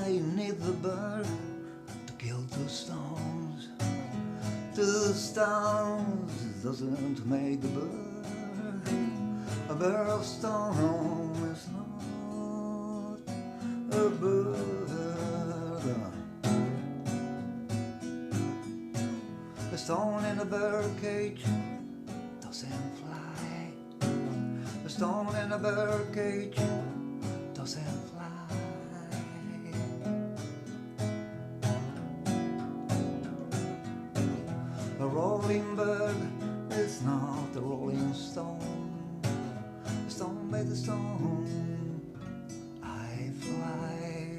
I need the bird to kill two stones. Two stones doesn't make the bird. A bird of stone is not a bird. A stone in a bird cage doesn't fly. A stone in a bird cage doesn't fly. A rolling bird is not a rolling stone. A stone by the stone I fly.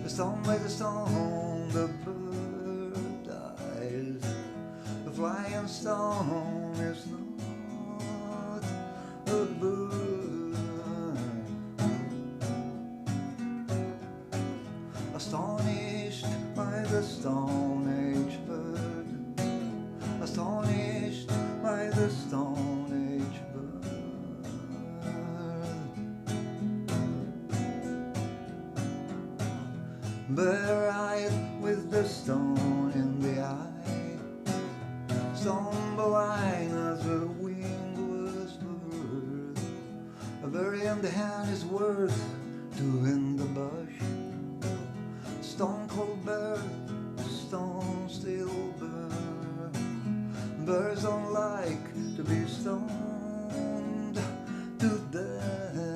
A stone by the stone the bird dies. The flying stone is not a bird. Astonished by the Stone Age bird. Astonished by the Stone Age bird. Bare-eyed with the stone in the eye, stone blind as a wingless bird. A bird in the hand is worth two in the bush. Stone cold bird, stone still bird. Birds don't like to be stoned to death.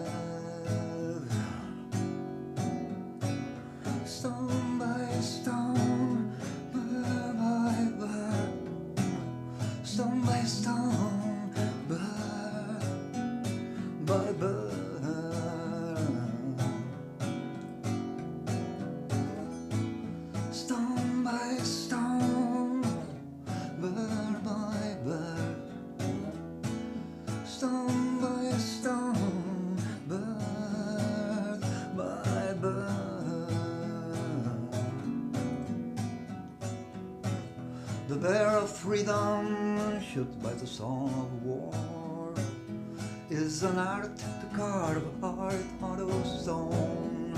Stone by stone, bird by bird. Stone by stone, bird by bird. Stone by stone, bird by bird. Stone by stone, bird by bird. The bear of freedom, shot by the song of war, is an art to carve a heart out of stone.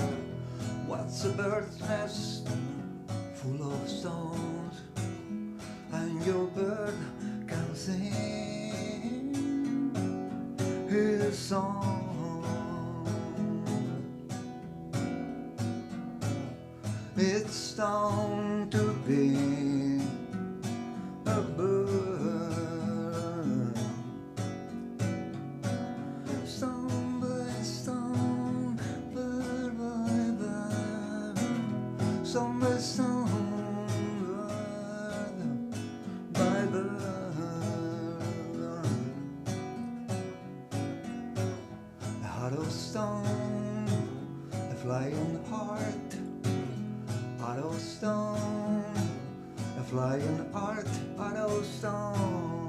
What's a bird's nest full of stones, and your bird can sing his song. It's stone to be a bird. Stone by stone, bird by bird. Stone by stone, bird by bird. A heart of stone, a flying heart. Heart of stone, a flying heart, heart of stone.